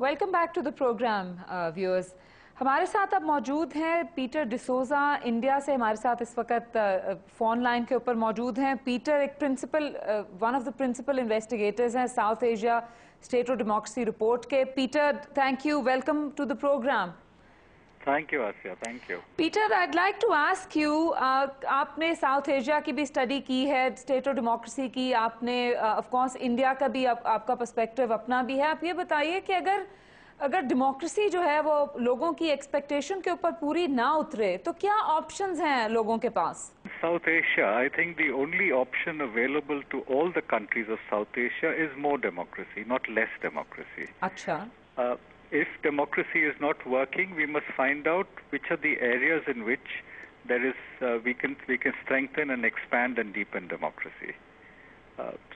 Welcome back to the program viewers. हमारे साथ अब मौजूद हैं पीटर डिसोजा, इंडिया से हमारे साथ इस वक्त फोन लाइन के ऊपर मौजूद हैं। पीटर एक one of the principal investigators हैं South Asia state of democracy report के। Peter, thank you, welcome to the programme. Thank you Asiya, thank you. Peter, I'd like to ask you, आपने South Asia की भी study की है, state of democracy की, आपने of course India का भी आपका पर्सपेक्टिव अपना भी है। आप ये बताइए कि अगर डेमोक्रेसी जो है वो लोगों की एक्सपेक्टेशन के ऊपर पूरी ना उतरे तो क्या ऑप्शंस हैं लोगों के पास? South Asia, I think the only option available to all the countries of South Asia is more democracy, not less democracy. अच्छा. If democracy is not working, we must find out which are the areas in which there is we can strengthen and expand and deepen democracy.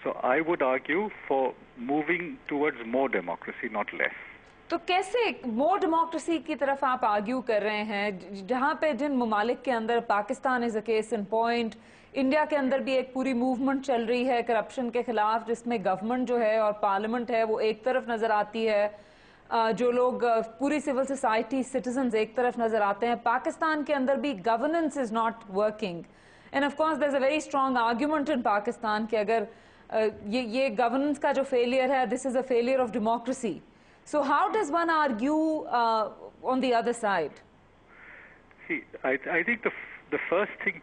So I would argue for moving towards more democracy, not less. तो कैसे मोर democracy की तरफ आप argue कर रहे हैं, जहां पे जिन ममालिक के अंदर, Pakistan is a case in point, India के अंदर भी एक पूरी मूवमेंट चल रही है करप्शन के खिलाफ, जिसमें गवर्नमेंट जो है और पार्लियामेंट है वो एक तरफ नजर आती है, जो लोग पूरी सिविल सोसाइटी सिटीजन्स एक तरफ नजर आते हैं। पाकिस्तान के अंदर भी governance is not working, and of course there is a very strong argument in Pakistan कि अगर ये गवर्नेंस का जो फेलियर है, this is a failure of democracy. So how does one argue on the other side? See, I think the first thing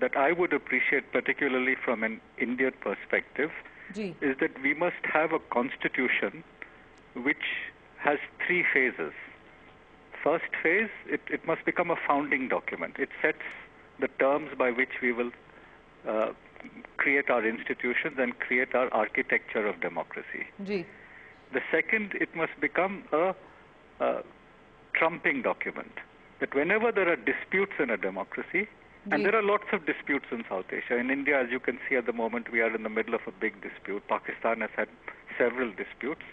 that I would appreciate, particularly from an Indian perspective, is that we must have a constitution which has 3 phases. First phase, it must become a founding document. It sets the terms by which we will create our institutions and create our architecture of democracy. The second, it must become a trumping document. That whenever there are disputes in a democracy, and there are lots of disputes in South Asia. In India, as you can see at the moment, we are in the middle of a big dispute. Pakistan has had several disputes.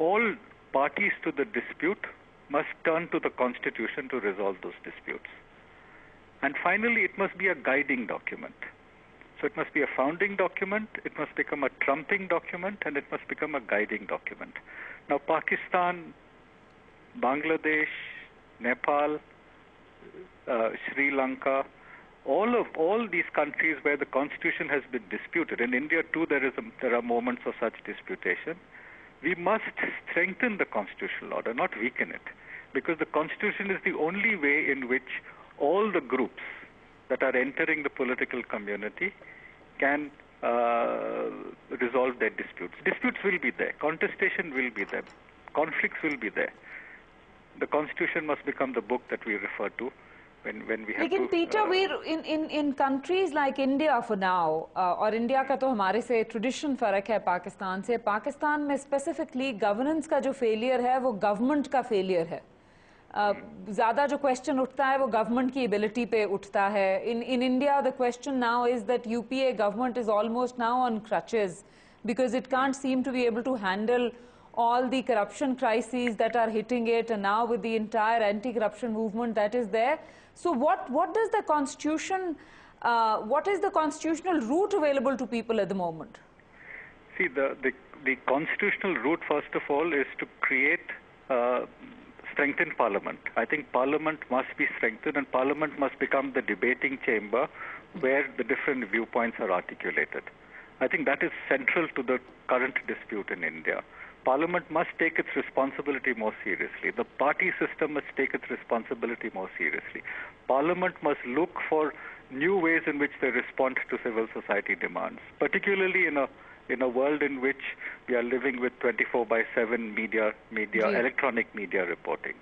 All parties to the dispute must turn to the constitution to resolve those disputes. And finally, it must be a guiding document. So it must be a founding document, it must become a trumping document, and it must become a guiding document. Now Pakistan, Bangladesh, Nepal, Sri Lanka, all these countries where the constitution has been disputed. In India too there are moments of such disputation. We must strengthen the constitutional order, not weaken it. Because the constitution is the only way in which all the groups that are entering the political community can resolve their disputes. Disputes will be there, contestation will be there, conflicts will be there. The constitution must become the book that we refer to when we have लेकिन to... Peter, we're in countries like India for now, और India का तो हमारे से tradition फर्क है पाकिस्तान से। पाकिस्तान में स्पेसिफिकली गवर्नेंस का जो फेलियर है वो गवर्नमेंट का फेलियर है। ज़्यादा जो क्वेश्चन उठता है वो गवर्नमेंट की एबिलिटी पे उठता है। in India the question now is that UPA government is almost now on crutches because it can't seem to be able to handle all the corruption crises that are hitting it, and now with the entire anti-corruption movement that is there. So what does the constitution, what is the constitutional route available to people at the moment? See, the constitutional route, first of all, is to create strengthen Parliament. I think Parliament must be strengthened, and Parliament must become the debating chamber where the different viewpoints are articulated. I think that is central to the current dispute in India. Parliament must take its responsibility more seriously. The party system must take its responsibility more seriously. Parliament must look for new ways in which they respond to civil society demands, particularly in a world in which we are living with 24/7 media, electronic media reporting.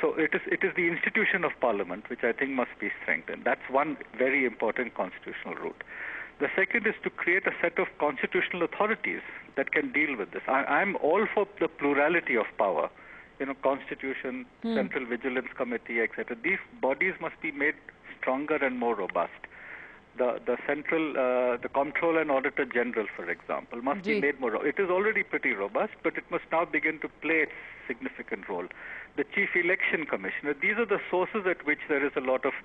So it is the institution of Parliament which I think must be strengthened. That's one very important constitutional route. The second is to create a set of constitutional authorities that can deal with this. I'm all for the plurality of power. Constitution, Central Vigilance Committee, etc. These bodies must be made stronger and more robust. The central, the Comptroller and Auditor General, for example, must be made more. It is already pretty robust, but it must now begin to play its significant role. The Chief Election Commissioner. These are the sources at which there is a lot of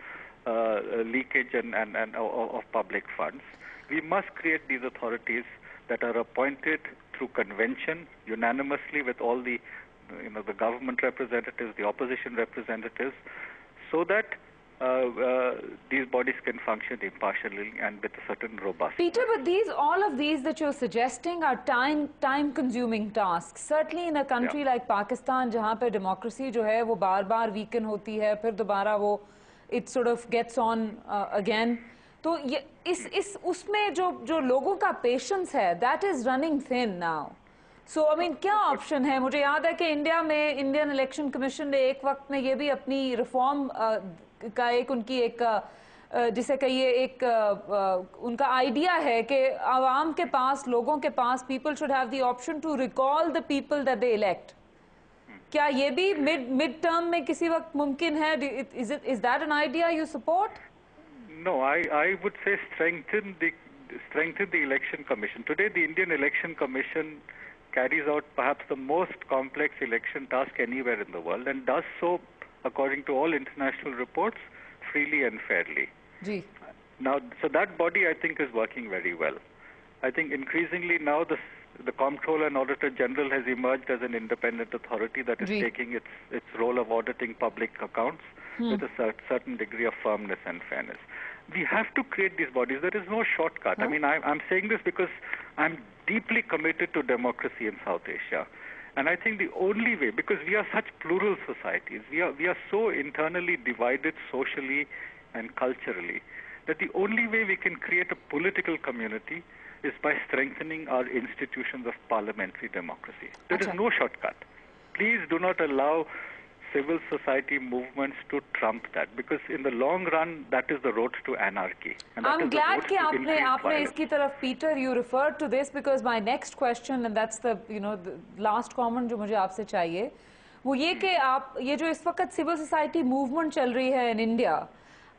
leakage and of public funds. We must create these authorities that are appointed through convention unanimously with all the the government representatives, the opposition representatives, so that these bodies can function impartially and with a certain robustness. Peter, but all of these that you're suggesting are time-consuming tasks. Certainly in a country like Pakistan, जहाँ पे democracy जो है वो बार-बार weaken होती है, फिर दोबारा वो it sort of gets on again. तो ये उसमें जो लोगों का patience है, that is running thin now. So I mean क्या option है? मुझे याद है कि इंडिया में इंडियन इलेक्शन कमीशन ने एक वक्त में ये भी अपनी रिफॉर्म का एक उनकी एक जिसे कहिए एक उनका आइडिया है कि आवाम के पास, लोगों के पास, people should have the option to recall the people that they elect. क्या ये भी mid term में किसी वक्त मुमकिन है? Is that an idea you support? No, I would say strengthen the election commission. Today, the Indian Election Commission carries out perhaps the most complex election task anywhere in the world, and does so, according to all international reports, freely and fairly. Gee. Now, so that body, I think, is working very well. I think increasingly now the Comptroller and Auditor General has emerged as an independent authority that is taking its role of auditing public accounts with a certain degree of firmness and fairness. We have to create these bodies. There is no shortcut. I mean, I'm saying this because I'm deeply committed to democracy in South Asia. And I think the only way, because we are such plural societies, we are so internally divided socially and culturally, that the only way we can create a political community is by strengthening our institutions of parliamentary democracy. There is no shortcut. Please do not allow civil society movements to trump that, because in the long run, that is the road to anarchy. And I'm glad कि आपने इसकी तरफ, Peter, you referred to this, because my next question, and that's the the last comment जो मुझे आपसे चाहिए, वो ये कि आप ये जो इस वक्त civil society movement चल रही है in India,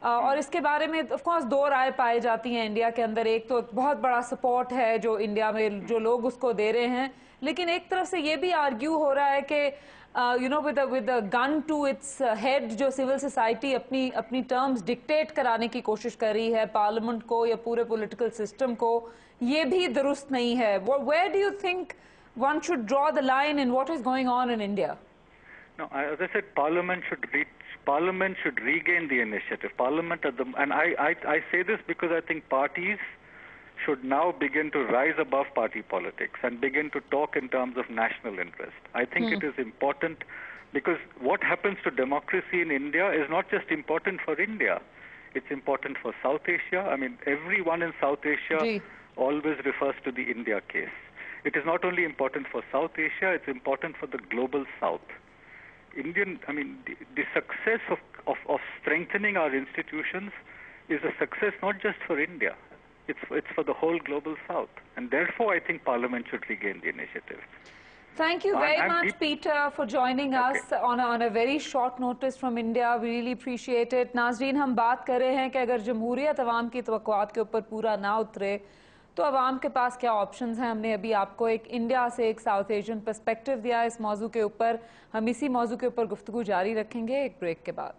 और इसके बारे में of course दो राय पाई जाती हैं इंडिया के अंदर. एक तो बहुत बड़ा सपोर्ट है जो इंडिया में जो लोग उसको दे रहे हैं, लेकिन एक तरफ से ये भी आर्ग्यू हो रहा है कि with a gun to its head, जो सिविल सोसाइटी अपनी टर्म्स डिक्टेट कराने की कोशिश कर रही है पार्लियामेंट को या पूरे पॉलिटिकल सिस्टम को, ये भी दुरुस्त नहीं है. Where do you think one should draw the line in what is going on in India? No, as I said, Parliament should regain the initiative. And I say this because I think parties should now begin to rise above party politics and begin to talk in terms of national interest. I think it is important, because what happens to democracy in India is not just important for India. It's important for South Asia. I mean, everyone in South Asia always refers to the India case. It is not only important for South Asia, it's important for the global South. The success of strengthening our institutions is a success not just for India. It's for the whole global South, and therefore I think Parliament should regain the initiative. Thank you very much, Peter, for joining us on a very short notice from India. We really appreciate it. नाज़रीन, हम बात कर रहे हैं कि अगर जमहूरियत अवाम की तवक्कुआत के ऊपर पूरा ना उतरे तो अवाम के पास क्या ऑप्शंस हैं. हमने अभी आपको एक इंडिया से एक साउथ एशियन पर्सपेक्टिव दिया इस मौजू के ऊपर. हम इसी मौजू के ऊपर गुफ्तगू जारी रखेंगे एक ब्रेक के बाद.